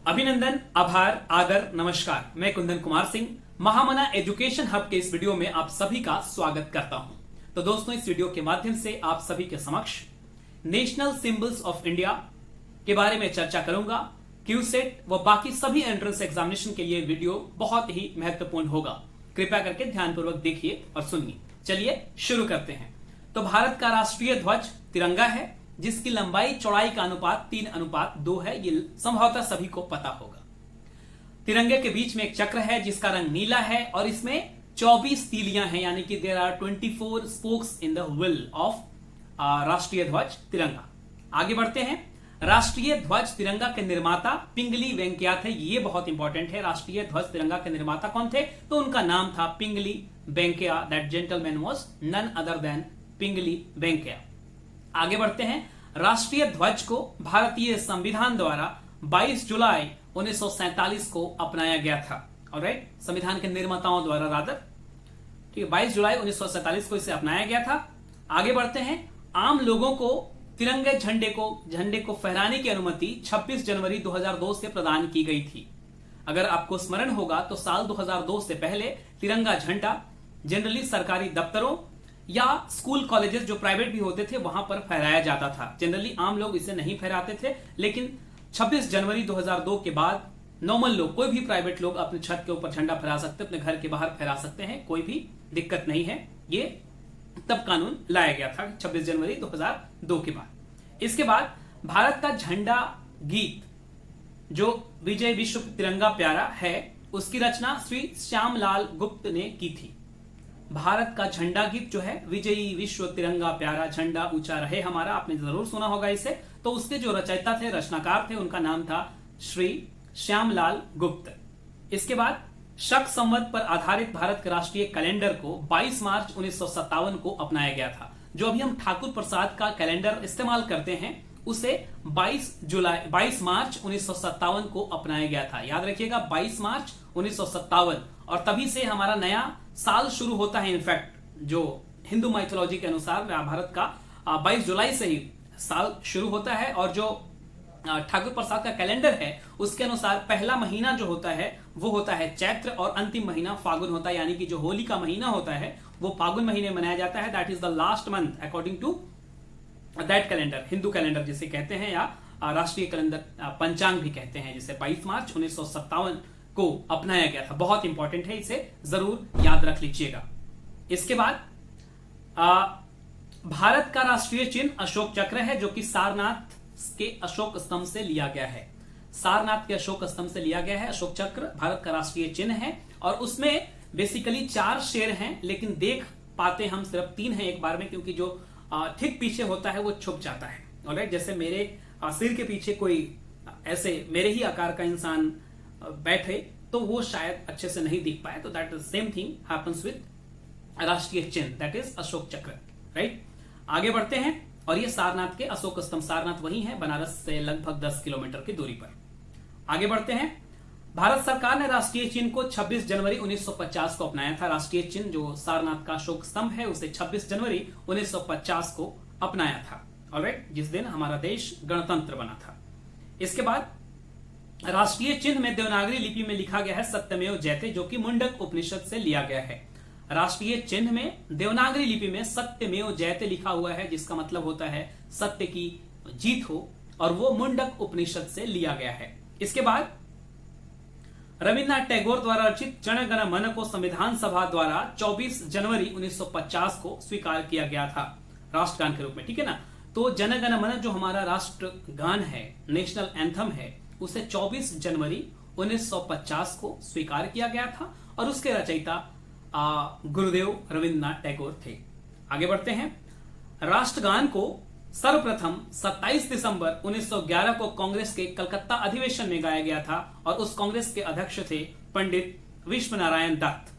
अभिनंदन, आभार, आदर, नमस्कार। मैं कुंदन कुमार सिंह महामना एजुकेशन हब के इस वीडियो में आप सभी का स्वागत करता हूं। तो दोस्तों, इस वीडियो के माध्यम से आप सभी के समक्ष नेशनल सिंबल्स ऑफ इंडिया के बारे में चर्चा करूंगा। क्यूसेट व बाकी सभी एंट्रेंस एग्जामिनेशन के लिए वीडियो बहुत ही महत्वपूर्ण होगा। कृपया करके ध्यानपूर्वक देखिए और सुनिए। चलिए शुरू करते हैं। तो भारत का राष्ट्रीय ध्वज तिरंगा है, जिसकी लंबाई चौड़ाई का अनुपात 3:2 है। ये संभवतः सभी को पता होगा। तिरंगे के बीच में एक चक्र है जिसका रंग नीला है और इसमें 24 तीलियां हैं, यानी कि there are 24 spokes in the wheel of राष्ट्रीय ध्वज तिरंगा। आगे बढ़ते हैं। राष्ट्रीय ध्वज तिरंगा के निर्माता पिंगली वेंकैया थे। ये बहुत इंपॉर्टेंट है। राष्ट्रीय ध्वज तिरंगा के निर्माता कौन थे? तो उनका नाम था Pingali Venkayya. That gentleman was none other than Pingali Venkayya. आगे बढ़ते हैं। राष्ट्रीय ध्वज को भारतीय संविधान द्वारा 22 जुलाई 1947 को अपनाया गया था। ऑलराइट, संविधान के निर्माताओं द्वारा रादर, ठीक है, 22 जुलाई 1947 को इसे अपनाया गया था। आगे बढ़ते हैं। आम लोगों को तिरंगे झंडे को फहराने की अनुमति 26 जनवरी 2002 से प्रदान की गई थी। अगर आपको स्मरण होगा तो साल 2002 से पहले तिरंगा झंडा जनरली सरकारी दफ्तरों या स्कूल कॉलेजेस जो प्राइवेट भी होते थे वहां पर फहराया जाता था। जनरली आम लोग इसे नहीं फहराते थे, लेकिन 26 जनवरी 2002 के बाद नॉर्मल लोग, कोई भी प्राइवेट लोग अपने छत के ऊपर झंडा फहरा सकते, अपने घर के बाहर फहरा सकते हैं, कोई भी दिक्कत नहीं है। ये तब कानून लाया गया था 26 जनवरी 2002 के बाद। इसके बाद भारत का झंडा गीत जो विजय विश्व तिरंगा प्यारा है, उसकी रचना श्री श्यामलाल गुप्त ने की थी। भारत का झंडा गीत जो है, विजयी विश्व तिरंगा प्यारा झंडा ऊंचा रहे हमारा, आपने जरूर सुना होगा इसे। तो उसके जो रचयिता थे, रचनाकार थे, उनका नाम था श्री श्यामलाल गुप्त। इसके बाद शक संवत पर आधारित भारत के राष्ट्रीय कैलेंडर को 22 मार्च 1957 को अपनाया गया था। जो अभी हम ठाकुर प्रसाद का कैलेंडर इस्तेमाल करते हैं, उसे 22 मार्च 1957 को अपनाया गया था। याद रखिएगा, 22 मार्च 1957, और तभी से हमारा नया साल शुरू होता है। इनफैक्ट जो हिंदू माइथोलॉजी के अनुसार भारत का 22 जुलाई से ही साल शुरू होता है, और जो ठाकुर प्रसाद का कैलेंडर है उसके अनुसार पहला महीना जो होता है वो होता है चैत्र, और अंतिम महीना फागुन होता है। यानी कि जो होली का महीना होता है वो फागुन महीने मनाया जाता है। That is the last month according to that calendar, Hindu calendar जिसे कहते हैं, या राष्ट्रीय कैलेंडर पंचांग भी कहते हैं, जिसे 22 मार्च 1957 को अपनाया गया था। बहुत इंपॉर्टेंट है, इसे जरूर याद रख लीजिएगा। इसके बाद भारत का राष्ट्रीय चिन्ह अशोक चक्र है, जो कि सारनाथ के अशोक स्तंभ से लिया गया है। सारनाथ के अशोक स्तंभ से लिया गया है अशोक चक्र, भारत का राष्ट्रीय चिन्ह है। और उसमें बेसिकली 4 शेर हैं, लेकिन देख पाते हम सिर्फ 3 हैं एक बार में, क्योंकि जो ठीक पीछे होता है वो छुप जाता है। ऑलराइट, जैसे मेरे सिर के पीछे कोई ऐसे मेरे ही आकार का इंसान बैठे तो वो शायद अच्छे से नहीं दिख पाए। तो that is same thing happens with राष्ट्रीय चिन्ह, दैट इज अशोक चक्र। राइट, आगे बढ़ते हैं। और ये सारनाथ के अशोक स्तंभ, सारनाथ वही है, बनारस से लगभग 10 किलोमीटर की दूरी पर। आगे बढ़ते हैं। भारत सरकार ने राष्ट्रीय चिन्ह को 26 जनवरी 1950 को अपनाया था। राष्ट्रीय चिन्ह जो सारनाथ का अशोक स्तंभ है, उसे 26 जनवरी 1950 को अपनाया था। ऑलराइट, जिस दिन हमारा देश गणतंत्र बना था। इसके बाद राष्ट्रीय चिन्ह में देवनागरी लिपि में लिखा गया है सत्यमेव जयते, जो कि मुंडक उपनिषद से लिया गया है। राष्ट्रीय चिन्ह में देवनागरी लिपि में सत्यमेव जयते लिखा हुआ है, जिसका मतलब होता है सत्य की जीत हो, और वो मुंडक उपनिषद से लिया गया है। इसके बाद रविन्द्रनाथ टैगोर द्वारा रचित जन गण मन को संविधान सभा द्वारा 24 जनवरी 1950 को स्वीकार किया गया था राष्ट्रगान के रूप में। ठीक है ना, तो जन गण मन जो हमारा राष्ट्रगान है, नेशनल एंथम है, उसे 24 जनवरी 1950 को स्वीकार किया गया था, और उसके रचयिता गुरुदेव रविन्द्रनाथ टैगोर थे। आगे बढ़ते हैं। राष्ट्रगान को सर्वप्रथम 27 दिसंबर 1911 को कांग्रेस के कलकत्ता अधिवेशन में गाया गया था, और उस कांग्रेस के अध्यक्ष थे पंडित विश्वनारायण दत्त।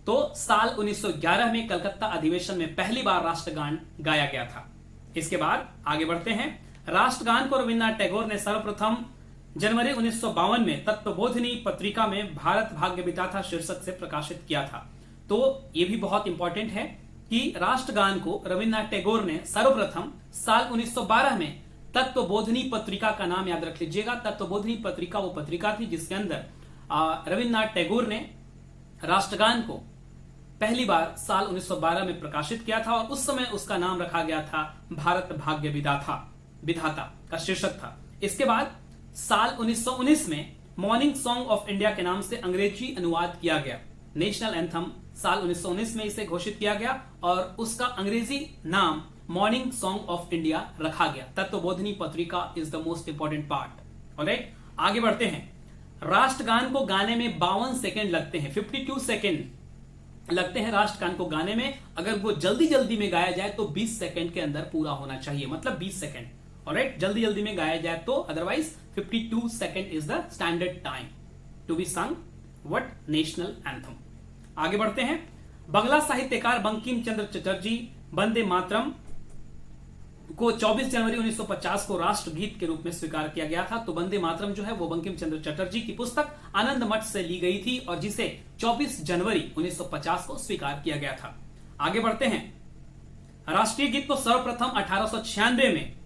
तो साल 1911 में कलकत्ता अधिवेशन में पहली बार राष्ट्रगान गाया गया था। इसके बाद आगे बढ़ते हैं। राष्ट्रगान को रविन्द्रनाथ टैगोर ने सर्वप्रथम जनवरी 1952 में तत्वबोधिनी पत्रिका में भारत भाग्य विधाता शीर्षक से प्रकाशित किया था। तो ये भी बहुत इंपॉर्टेंट है कि राष्ट्रगान को रविन्द्रनाथ टैगोर ने सर्वप्रथम साल 1912 में तत्वबोधिनी पत्रिका का नाम याद रख लीजिएगा। तत्वबोधिनी पत्रिका वो पत्रिका थी जिसके अंदर रविन्द्रनाथ टैगोर ने राष्ट्रगान को पहली बार साल 1912 में प्रकाशित किया था और उस समय उसका नाम रखा गया था भारत भाग्य विधाता का शीर्षक था। इसके बाद साल 1919 में मॉर्निंग सॉन्ग ऑफ इंडिया के नाम से अंग्रेजी अनुवाद किया गया। नेशनल एंथम साल 1919 में इसे घोषित किया गया और उसका अंग्रेजी नाम मॉर्निंग सॉन्ग ऑफ इंडिया रखा गया। तत्वबोधिनी पत्रिका is the most important part. Alright, आगे बढ़ते हैं। राष्ट्रगान को गाने में 52 सेकेंड लगते हैं, 52 सेकेंड लगते हैं राष्ट्रगान को गाने में। अगर वो जल्दी जल्दी में गाया जाए तो 20 सेकेंड के अंदर पूरा होना चाहिए, मतलब 20 सेकेंड। ऑलराइट, जल्दी जल्दी में गाया जाए तो, otherwise 52 second is the standard time to be sung what national anthem. आगे बढ़ते हैं। बंगला साहित्यकार बंकिम चंद्र चटर्जी वंदे मातरम को 24 जनवरी 1950 को राष्ट्रगीत के रूप में स्वीकार किया गया था। तो वंदे मातरम जो है वो बंकिम चंद्र चटर्जी की पुस्तक आनंद मठ से ली गई थी और जिसे 24 जनवरी 1950 को स्वीकार किया गया था। आगे बढ़ते हैं। राष्ट्रीय गीत को सर्वप्रथम 1896 में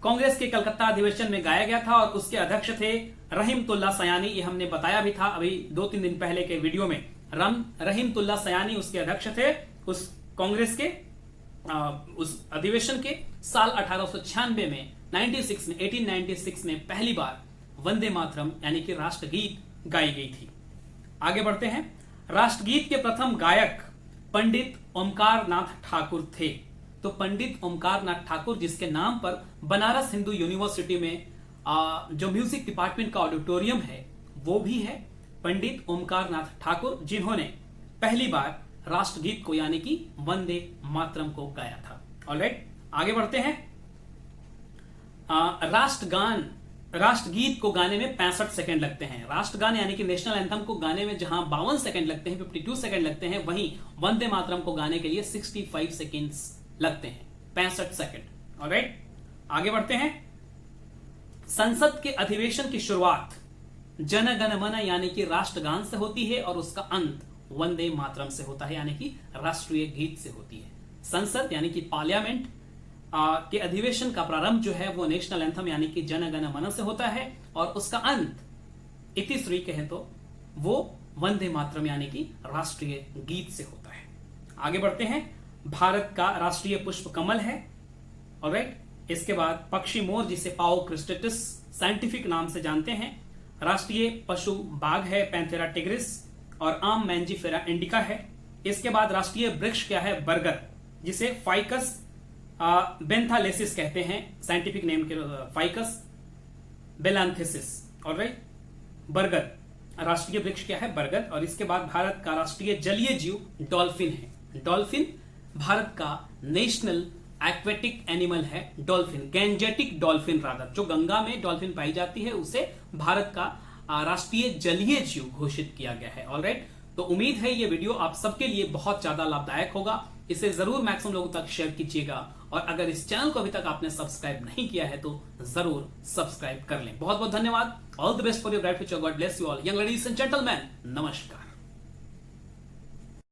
कांग्रेस के कलकत्ता अधिवेशन में गाया गया था और उसके अध्यक्ष थे रहीमतुल्लाह सयानी। ये हमने बताया भी था अभी 2-3 दिन पहले के वीडियो में। रहीमतुल्लाह सयानी उसके अध्यक्ष थे उस कांग्रेस के उस अधिवेशन के। साल 1896 में 1896 में पहली बार वंदे मातरम यानी कि राष्ट्रगीत गाई गई थी। आगे बढ़ते हैं। राष्ट्रगीत के प्रथम गायक पंडित ओमकार नाथ ठाकुर थे। तो पंडित ओमकार नाथ ठाकुर जिसके नाम पर बनारस हिंदू यूनिवर्सिटी में जो म्यूजिक डिपार्टमेंट का ऑडिटोरियम है वो भी है, पंडित ओमकार नाथ ठाकुर, जिन्होंने पहली बार राष्ट्रगीत को यानी कि वंदे मातरम को गाया था। ऑलराइट, आगे बढ़ते हैं। राष्ट्रगीत को गाने में 65 सेकंड लगते हैं। राष्ट्रगान यानी कि नेशनल एंथम को गाने में जहां 52 सेकंड लगते हैं, 52 सेकंड लगते हैं, वहीं वंदे मातरम को गाने के लिए 65 सेकंड्स लगते हैं, 65 सेकंड। ऑलराइट, आगे बढ़ते हैं। संसद के अधिवेशन की शुरुआत जन गण मन यानी कि राष्ट्रगान से होती है और उसका अंत वंदे मातरम से होता है यानी कि राष्ट्रीय गीत से होती है। संसद यानी कि पार्लियामेंट के अधिवेशन का प्रारंभ जो है वो नेशनल एंथम यानी कि जन गण मन से होता है और उसका अंत इतिश्री कहें तो वो वंदे मातरम यानी कि राष्ट्रीय गीत से होता है। आगे बढ़ते हैं। भारत का राष्ट्रीय पुष्प कमल है। ऑलराइट, इसके बाद पक्षी मोर जिसे पाओ क्रिस्टेटिस साइंटिफिक नाम से जानते हैं। राष्ट्रीय पशु बाघ है पैंथेरा टिग्रिस और आम मैंजीफेरा इंडिका है। इसके बाद राष्ट्रीय वृक्ष क्या है? बरगद, जिसे फाइकस बेंथालेसिस कहते हैं, साइंटिफिक नेम के फाइकस बेलांथेसिस। ऑलराइट, बरगद राष्ट्रीय वृक्ष क्या है? बरगद। और इसके बाद भारत का राष्ट्रीय जलीय जीव डॉल्फिन है। डॉल्फिन भारत का नेशनल एक्वेटिक एनिमल है। डॉल्फिन, गैंजेटिक डॉल्फिन रादर, जो गंगा में डॉल्फिन पाई जाती है उसे भारत का राष्ट्रीय जलीय जीव घोषित किया गया है। ऑलराइट, तो उम्मीद है ये वीडियो आप सबके लिए बहुत ज्यादा लाभदायक होगा। इसे जरूर मैक्सिमम लोगों तक शेयर कीजिएगा और अगर इस चैनल को अभी तक आपने सब्सक्राइब नहीं किया है तो जरूर सब्सक्राइब कर लें। बहुत बहुत धन्यवाद। All the best for your bright future. God bless you all. Young ladies and gentleman, नमस्कार।